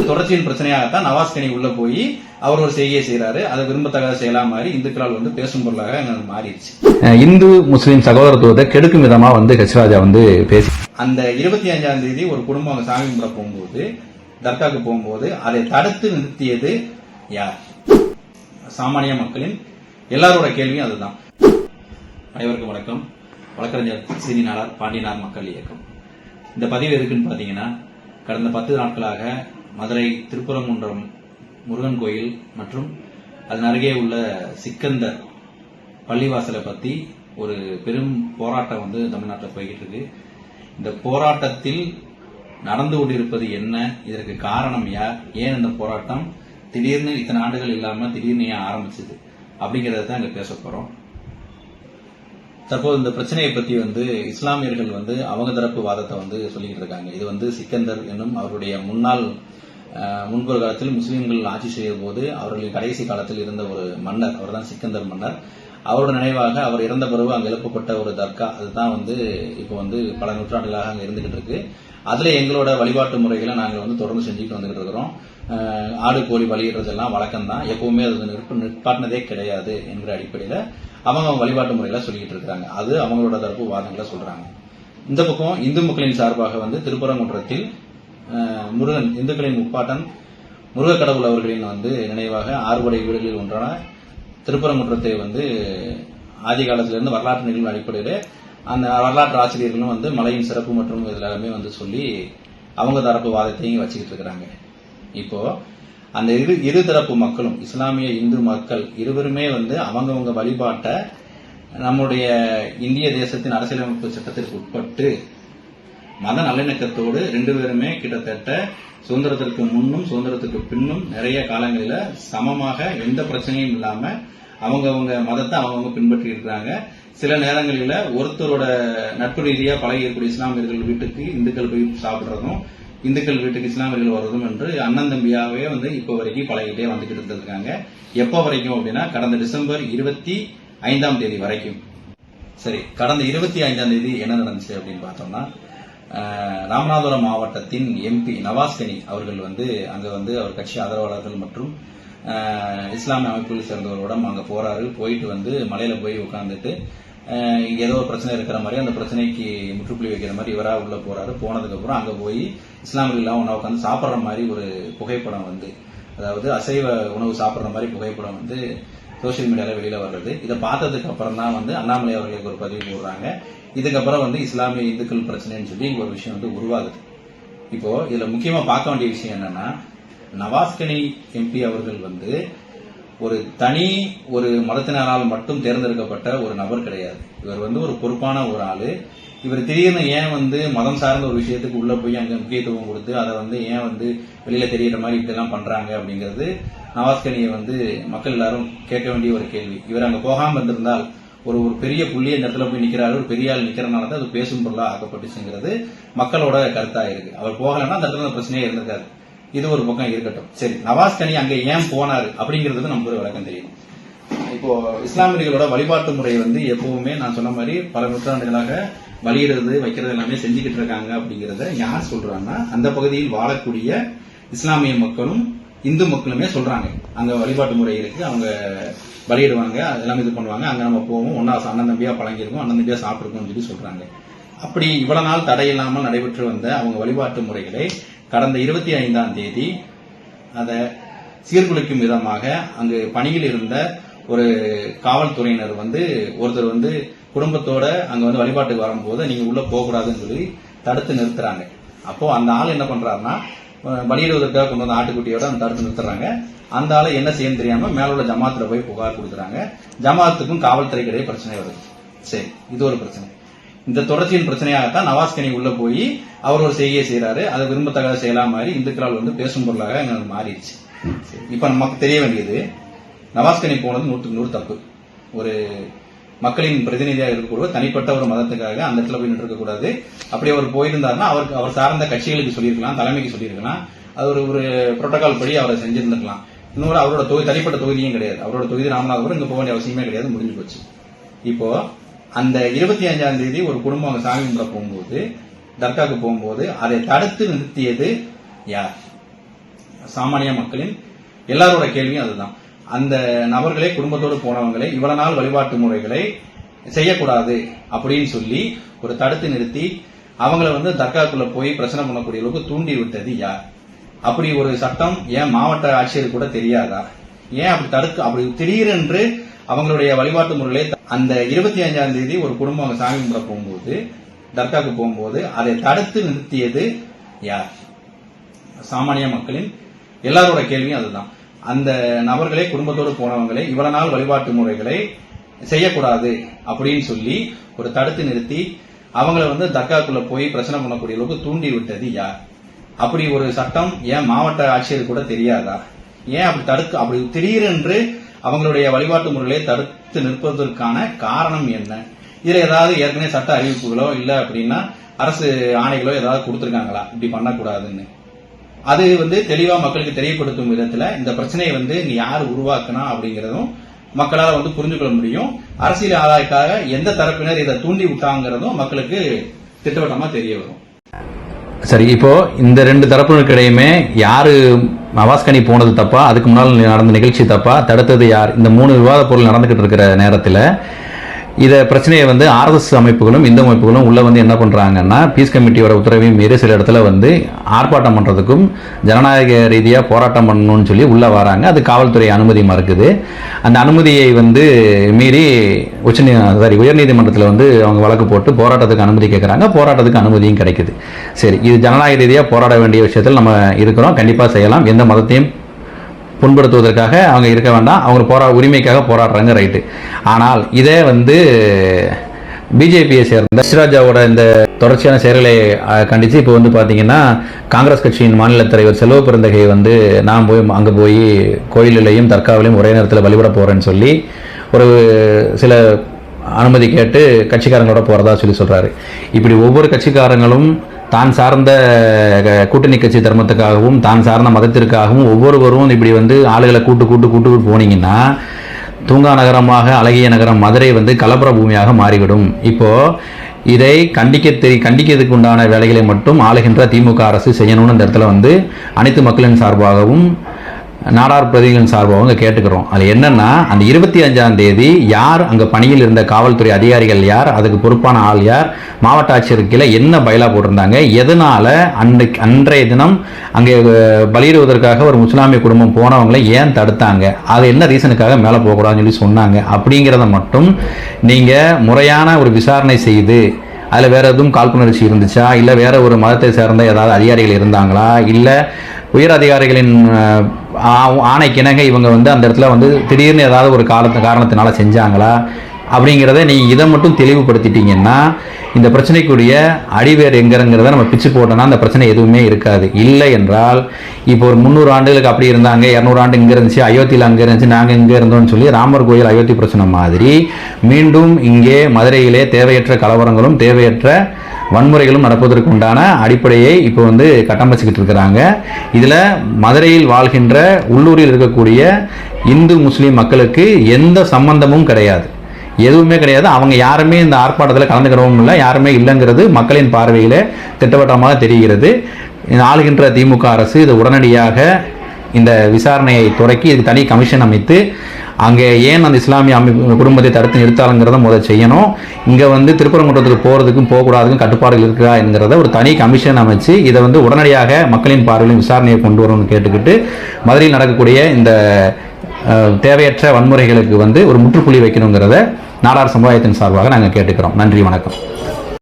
தொடர்ச்சியின் பிரச்சனையாகத்தான் நவாஸ்கனி உள்ள போய் அவர் ஒரு செய்கையை செய்யறாரு. அதை விரும்பத்தகாத செயலா மாறி இந்துக்களால் பேசும் பொருளாக மாறிடுச்சு. இந்து முஸ்லீம் சகோதரத்துவத்தை கெடுக்கும் விதமா ஹெச் ராஜா பேசி அந்த 25ஆம் தேதி ஒரு குடும்பம் சாமி கும்பிட போகும்போது தர்காவுக்கு போகும்போது அதை தடுத்து நிறுத்தியது யார்? சாமானிய மக்களின் எல்லாரோட கேள்வியும் அதுதான். அனைவருக்கும் வணக்கம். வழக்கறிஞர் சீனி நாடார் பாண்டியனார் மக்கள் இயக்கம். இந்த பதிவு எதுக்குன்னு பாத்தீங்கன்னா, கடந்த 10 நாட்களாக மதுரை திருப்பரங்குன்றம் முருகன் கோயில் மற்றும் அதன் அருகே உள்ள சிக்கந்தர் பள்ளிவாசலை பத்தி ஒரு பெரும் போராட்டம் தமிழ்நாட்டில் போய்கிட்டு இருக்கு. இந்த போராட்டத்தில் நடந்து கொண்டிருப்பது என்ன, இதற்கு காரணம் யார், ஏன் இந்த போராட்டம் திடீர்னு இத்தனை ஆண்டுகள் இல்லாம திடீர்னு ஏன் ஆரம்பிச்சது அப்படிங்கறத தான் இங்க பேச போறோம். தற்போது இந்த பிரச்சனையை பத்தி இஸ்லாமியர்கள் அவங்க தரப்பு வாதத்தை சொல்லிக்கிட்டு இருக்காங்க. இது சிக்கந்தர் என்னும் அவருடைய முன்பொரு காலத்தில் முஸ்லீம்கள் ஆட்சி செய்த போது அவர்களின் கடைசி காலத்தில் இருந்த ஒரு மன்னர், அவர் தான் சிக்கந்தர் மன்னர். அவரோட நினைவாக அவர் இறந்த பிறகு அங்கு எழுப்பப்பட்ட ஒரு தர்கா, அதுதான் இப்போ பல நூற்றாண்டுகளாக அங்க இருந்துகிட்டு இருக்கு. அதுல எங்களோட வழிபாட்டு முறைகளை நாங்கள் தொடர்ந்து செஞ்சுட்டு வந்துகிட்டு இருக்கிறோம். ஆடு கோழி பலியிடுறதெல்லாம் வழக்கம் தான், எப்பவுமே அது நிற்பாட்டினதே கிடையாது என்கிற அடிப்படையில அவங்க வழிபாட்டு முறைகளை சொல்லிட்டு இருக்காங்க. அது அவங்களோட தரப்பு வாதங்களை சொல்றாங்க. இந்த பக்கம் இந்து மக்களின் சார்பாக திருப்பரங்குன்றத்தில் முருகன், இந்துக்களின் முப்பாட்டன் முருக கடவுள் அவர்களின் நினைவாக 6 படை வீடுகளில் ஒன்றான திருப்பரங்குன்றத்தை ஆதி காலத்திலிருந்து வரலாற்று நிகழ்வு அடிப்படையில அந்த வரலாற்று ஆசிரியர்களும் மலையின் சிறப்பு மற்றும் எல்லாமே சொல்லி அவங்க தரப்பு வாதத்தையும் வச்சுக்கிட்டு இருக்கிறாங்க. இப்போ அந்த இரு தரப்பு மக்களும், இஸ்லாமிய இந்து மக்கள் இருவருமே அவங்கவங்க வழிபாட்டை நம்முடைய இந்திய தேசத்தின் அரசியலமைப்பு சட்டத்திற்கு உட்பட்டு மத நல்லிணக்கத்தோடு 2 பேருமே கிட்டத்தட்ட சுதந்திரத்திற்கு முன்னும் சுதந்திரத்துக்கு பின்னும் நிறைய காலங்களில சமமாக எந்த பிரச்சனையும் இல்லாம அவங்கவங்க மதத்தை அவங்கவுங்க பின்பற்றி இருக்கிறாங்க. சில நேரங்களில ஒருத்தரோட நட்பு ரீதியா பழகி இருக்கக்கூடிய இஸ்லாமியர்கள் வீட்டுக்கு இந்துக்கள் போய் சாப்பிடுறதும், இந்துக்கள் வீட்டுக்கு இஸ்லாமியர்கள் வர்றதும் என்று அண்ணன் தம்பியாவே இப்ப வரைக்கும் பழகிட்டே வந்துகிட்டு இருந்திருக்காங்க. எப்ப வரைக்கும் அப்படின்னா, கடந்த டிசம்பர் 25ஆம் தேதி வரைக்கும். சரி, கடந்த 25ஆம் தேதி என்ன நடந்துச்சு அப்படின்னு பார்த்தோம்னா, ராமநாதபுரம் மாவட்டத்தின் எம்பி நவாஸ்கனி அவர்கள் அங்க அவர் கட்சி ஆதரவாளர்கள் மற்றும் இஸ்லாமிய அமைப்புகளை சேர்ந்தவரோட அங்க போறாரு. போயிட்டு மலையில போய் உட்கார்ந்துட்டு ஏதோ ஒரு பிரச்சனை இருக்கிற மாதிரி அந்த பிரச்சனைக்கு முற்றுப்புள்ளி வைக்கிற மாதிரி இவரா உள்ள போறாரு. போனதுக்கு அப்புறம் அங்க போய் இஸ்லாமியர்கள் ஒன்னா உட்காந்து சாப்பிடுற மாதிரி ஒரு புகைப்படம் அதாவது அசைவ உணவு சாப்பிடுற மாதிரி புகைப்படம் சோசியல் மீடியால வெளியில வர்றது. இதை பார்த்ததுக்கு அப்புறம் தான் அண்ணாமலை அவர்களுக்கு ஒரு பதிவு போடுறாங்க. இதுக்கப்புறம் இஸ்லாமிய இந்துக்கள் பிரச்சனைன்னு சொல்லி ஒரு விஷயம் உருவாகுது. இப்போ இதுல முக்கியமா பார்க்க வேண்டிய விஷயம் என்னன்னா, நவாஸ்கனி எம்பி அவர்கள் ஒரு மதத்தினரால் மட்டும் தேர்ந்தெடுக்கப்பட்ட ஒரு நபர் கிடையாது. இவர் ஒரு பொறுப்பான ஒரு ஆளு. இவர் திடீர்னு ஏன் மதம் சார்ந்த ஒரு விஷயத்துக்கு உள்ள போய் அங்க முக்கியத்துவம் கொடுத்து அதை ஏன் வெளியில தெரியற மாதிரி இப்படிலாம் பண்றாங்க அப்படிங்கிறது நவாஸ்கனியை மக்கள் எல்லாரும் கேட்க வேண்டிய ஒரு கேள்வி. இவர் அங்க போகாம இருந்திருந்தால் ஒரு பெரிய புள்ளிய இந்த இடத்துல போய் நிக்கிறாரு, ஒரு பெரிய ஆள் நிக்கிறனால தான் அது பேசும் பொருளா ஆக்கப்பட்டுச்சுங்கிறது மக்களோட கருத்தா இருக்கு. அவர் போகலன்னா அந்த இடத்துல பிரச்சனையே இருந்திருக்காரு. இது ஒரு பக்கம் இருக்கட்டும். சரி, நவாஸ்கனி அங்க ஏன் போனாரு அப்படிங்கிறது நமக்கு ஒரு விளக்கம் தெரியும். இப்போ இஸ்லாமியர்களோட வழிபாட்டு முறை எப்பவுமே நான் சொன்ன மாதிரி பல நூற்றாண்டுகளாக பலியிடுறது வைக்கிறது எல்லாமே செஞ்சுக்கிட்டு இருக்காங்க. அப்படிங்கறத யார் சொல்றாங்கன்னா, அந்த பகுதியில் வாழக்கூடிய இஸ்லாமிய மக்களும் இந்து மக்களுமே சொல்றாங்க. அங்க வழிபாட்டு முறை இருக்கு, அவங்க பலியிடுவாங்க, அதெல்லாம் இது பண்ணுவாங்க. அங்க நம்ம போவோம், ஒன்னா அண்ணன் தம்பியா பழங்கிருக்கும், அண்ணன் தம்பியா சாப்பிட்டுருக்கோம் சொல்லி சொல்றாங்க. அப்படி இவ்வளவு நாள் தடையில்லாமல் நடைபெற்று வந்த அவங்க வழிபாட்டு முறைகளை கடந்த 25ஆம் தேதி அதை சீர்குலைக்கும் விதமாக அங்கு பணியில் இருந்த ஒரு காவல்துறையினர் ஒருத்தர் குடும்பத்தோட அங்க வழிபாட்டுக்கு வரும்போது நீங்க உள்ள போகக்கூடாதுன்னு சொல்லி தடுத்து நிறுத்துறாங்க. அப்போ அந்த ஆள் என்ன பண்றாருன்னா, பலியிடுவதற்காக கொண்டு வந்த ஆட்டுக்குட்டியோட அந்த தடுத்து நிறுத்துறாங்க. அந்த ஆளை என்ன செய்யணும் தெரியாம மேல உள்ள ஜமாத்துல போய் புகார் கொடுக்குறாங்க. ஜமாத்துக்கும் காவல்துறைக்கு இடையே பிரச்சனை வருது. சரி, இது ஒரு பிரச்சனை. இந்த தொடர்ச்சியின் பிரச்சனையாகத்தான் நவாஸ்கனி உள்ள போய் அவர் ஒரு செய்கையை செய்யறாரு. அதை விரும்பத்தகாத செயலா மாறி இந்துக்களால் பேசும் பொருளாக மாறிடுச்சு. இப்ப நமக்கு தெரிய வேண்டியது, நவாஸ்கனி போனது 100க்கு 100 தப்பு. ஒரு மக்களின் பிரதிநிதியாக இருக்கக்கூடிய தனிப்பட்ட ஒரு மதத்துக்காக அந்த இடத்துல போய் நின்று இருக்கக்கூடாது. அப்படி அவர் போயிருந்தாருன்னா அவர் சார்ந்த கட்சிகளுக்கு சொல்லியிருக்கலாம், தலைமைக்கு சொல்லியிருக்கலாம். அது ஒரு புரோட்டோகால் படி அவரை செஞ்சிருந்திருக்கலாம். இன்னொரு அவரோட தனிப்பட்ட தொகுதியும் கிடையாது. அவரோட தொகுதி ராமநாதபுரம், இங்க போக வேண்டிய அவசியமே கிடையாது, முடிஞ்சு போச்சு. இப்போ அந்த 25ஆம் தேதி ஒரு குடும்பம் சாமி கும்பிட போகும்போது தர்காவுக்கு போகும்போது அதை தடுத்து நிறுத்தியது யார்? சாமானிய மக்களின் எல்லாரோட கேள்வியும் அதுதான். அந்த நபர்களே குடும்பத்தோடு போனவங்களே இவ்வளவு நாள் வழிபாட்டு முறைகளை செய்யக்கூடாது அப்படின்னு சொல்லி ஒரு தடுத்து நிறுத்தி அவங்கள வந்து தர்காக்குள்ள போய் பிரச்சனை பண்ணக்கூடிய அளவுக்கு தூண்டி விட்டது யார்? அப்படி ஒரு சட்டம் ஏன் மாவட்ட ஆட்சியர் கூட தெரியாதா? ஏன் அப்படி திடீரென்று அவங்களுடைய வழிபாட்டு முறைகளை அந்த 25ஆம் தேதி ஒரு குடும்பம் அவங்க சாமி கும்பிட போகும்போது தர்காக்கு போகும்போது அதை தடுத்து நிறுத்தியது யார்? சாமானிய மக்களின் எல்லாரோட கேள்வியும் அதுதான். அந்த நபர்களே குடும்பத்தோடு போனவங்களே இவ்வளவு நாள் வழிபாட்டு முறைகளை செய்யக்கூடாது அப்படின்னு சொல்லி ஒரு தடுத்து நிறுத்தி அவங்கள வந்து தர்காக்குள்ள போய் பிரச்சனை பண்ணக்கூடிய அளவுக்கு தூண்டி விட்டது யார்? அப்படி ஒரு சட்டம் ஏன் மாவட்ட ஆட்சியர் கூட தெரியாதா? ஏன் அப்படி திடீரென்று அவங்களுடைய வழிபாட்டு முறைகளை தடுத்து நிற்பதற்கான காரணம் என்ன? இதுல ஏதாவது ஏற்கனவே சட்ட அறிவிப்புகளோ இல்ல அப்படின்னா அரசு ஆணைகளோ ஏதாவது கொடுத்திருக்காங்களா இப்படி பண்ணக்கூடாதுன்னு? அது வந்து தெளிவா மக்களுக்கு தெரியப்படுத்தும் விதத்துல இந்த பிரச்சனையை வந்து நீ யார் உருவாக்குனா அப்படிங்கறதும் மக்களால் வந்து புரிஞ்சு கொள்ள முடியும். அரசியல் ஆதாயக்காக எந்த தரப்பினர் இதை தூண்டி விட்டாங்கிறதும் மக்களுக்கு திட்டவட்டமா தெரிய வரும். சரி, இப்போ இந்த ரெண்டு தரப்பினருக்கு இடையுமே யாரு மவாஸ்கனி போனது தப்பா, அதுக்கு முன்னால் நடந்த நிகழ்ச்சி தப்பா, தடுத்தது யார்? இந்த 3 விவாத பொருள் நடந்துகிட்டு இருக்கிற நேரத்தில் இதை பிரச்சனையை வந்து RSS அமைப்புகளும் இந்து அமைப்புகளும் உள்ள வந்து என்ன பண்றாங்கன்னா, பீஸ் கமிட்டியோட உத்தரவையும் மீறி சில இடத்துல வந்து ஆர்ப்பாட்டம் பண்றதுக்கும் ஜனநாயக ரீதியா போராட்டம் பண்ணணும்னு சொல்லி உள்ள வராங்க. அது காவல்துறை அனுமதி மறுக்குது. அந்த அனுமதியை வந்து மீறி உயர்நீதிமன்றத்தில் வந்து அவங்க வழக்கு போட்டு போராட்டத்துக்கு அனுமதி கேட்கறாங்க. போராட்டத்துக்கு அனுமதியும் கிடைக்குது. சரி, இது ஜனநாயக ரீதியா போராட வேண்டிய விஷயத்தில் நம்ம இருக்கிறோம், கண்டிப்பா செய்யலாம். எந்த மதத்தையும் புண்படுத்துவதற்காக அவங்க இருக்க வேண்டாம், அவங்க உரிமைக்காக போராடுறாங்க, ரைட்டு. ஆனால் இதே வந்து பிஜேபியை சேர்ந்த ஹெச்ராஜாவோட இந்த தொடர்ச்சியான செயல்களை கண்டித்து இப்போ வந்து பார்த்தீங்கன்னா காங்கிரஸ் கட்சியின் மாநில தலைவர் செல்வ பெருந்தகை வந்து நான் அங்கே போய் கோயிலிலையும் தர்காவிலையும் ஒரே நேரத்தில் வழிபட போகிறேன்னு சொல்லி ஒரு சில அனுமதி கேட்டு கட்சிக்காரங்களோட போகிறதா சொல்கிறாரு. இப்படி ஒவ்வொரு கட்சிக்காரங்களும் தான் சார்ந்த கூட்டணி கட்சி தர்மத்துக்காகவும் தான் சார்ந்த மதத்திற்காகவும் ஒவ்வொருவரும் இப்படி வந்து ஆளுகளை கூட்டு போனீங்கன்னா தூங்கா நகரமாக அழகிய நகரம் மதுரை வந்து கலப்புற பூமியாக மாறிவிடும். இப்போ இதை கண்டிக்கிறதுக்கு உண்டான வேலைகளை மட்டும் ஆளுகின்ற திமுக அரசு செய்யணும்னு இந்த இடத்துல வந்து அனைத்து மக்களின் சார்பாகவும் நாடார் பிரதிகளின் சார்பாக கேட்டுக்கிறோம். அது என்னன்னா, அந்த 25ஆம் தேதி யார் அங்கே பணியில் இருந்த காவல்துறை அதிகாரிகள் யார், அதுக்கு பொறுப்பான ஆள் யார், மாவட்ட ஆட்சியருக்கு என்ன பைலா போட்டிருந்தாங்க, எதனால அன்றைய தினம் அங்கே பலியிடுவதற்காக ஒரு முஸ்லாமிய குடும்பம் போனவங்களை ஏன் தடுத்தாங்க, அது என்ன ரீசனுக்காக மேலே போகக்கூடாதுன்னு சொல்லி சொன்னாங்க அப்படிங்கிறத மட்டும் நீங்கள் முறையான ஒரு விசாரணை செய்து அதில் வேற எதுவும் காழ்ப்புணர்ச்சி இருந்துச்சா, இல்லை வேற ஒரு மதத்தை சேர்ந்த ஏதாவது அதிகாரிகள் இருந்தாங்களா, இல்லை உயர் அதிகாரிகளின் ஆணைக்கிணங்க இவங்க வந்து அந்த இடத்துல வந்து திடீர்னு ஏதாவது ஒரு காரணத்தினால செஞ்சாங்களா அப்படிங்கிறத நீங்கள் இதை மட்டும் தெளிவுபடுத்திட்டீங்கன்னா இந்த பிரச்சனைக்குரிய அடிவேர் எங்கிறத நம்ம பிச்சு போட்டோம்னா அந்த பிரச்சனை எதுவுமே இருக்காது. இல்லை என்றால் இப்போ ஒரு 300 ஆண்டுகளுக்கு அப்படி இருந்தாங்க, 200 ஆண்டு இங்கே இருந்துச்சு, அயோத்தியில் அங்கே இருந்துச்சு, நாங்கள் இங்கே இருந்தோம்னு சொல்லி ராமர் கோயில் அயோத்தி பிரச்சனை மாதிரி மீண்டும் இங்கே மதுரையிலே தேவையற்ற கலவரங்களும் தேவையற்ற வன்முறைகளும் நடப்பதற்கு உண்டான அடிப்படையை இப்போ வந்து கட்டமைச்சுக்கிட்டு இருக்கிறாங்க. இதில் மதுரையில் வாழ்கின்ற உள்ளூரில் இருக்கக்கூடிய இந்து முஸ்லீம் மக்களுக்கு எந்த சம்பந்தமும் கிடையாது, எதுவுமே கிடையாது. அவங்க யாருமே இந்த ஆர்ப்பாட்டத்தில் கலந்துக்கிறவும் இல்லை, யாருமே இல்லைங்கிறது மக்களின் பார்வையில் திட்டவட்டமாக தெரிகிறது. ஆளுகின்ற திமுக அரசு இது உடனடியாக இந்த விசாரணையை தொடக்கி இதுக்கு தனி கமிஷன் அமைத்து அங்கே ஏன் அந்த இஸ்லாமிய குடும்பத்தை தடுத்து நிறுத்தாலுங்கிறத முதல் செய்யணும். இங்கே வந்து திருப்பரங்குன்றத்துக்கு போகிறதுக்கும் போகக்கூடாதுக்கும் கட்டுப்பாடுகள் இருக்கா என்கிறத ஒரு தனி கமிஷன் அமைச்சு இதை வந்து உடனடியாக மக்களின் பார்வையிலும் விசாரணையை கொண்டு வரணும்னு கேட்டுக்கிட்டு மதுரையில் நடக்கக்கூடிய இந்த தேவையற்ற வன்முறைகளுக்கு வந்து ஒரு முற்றுப்புள்ளி வைக்கணுங்கிறத நாடார் சமுதாயத்தின் சார்பாக நாங்கள் கேட்டுக்கிறோம். நன்றி, வணக்கம்.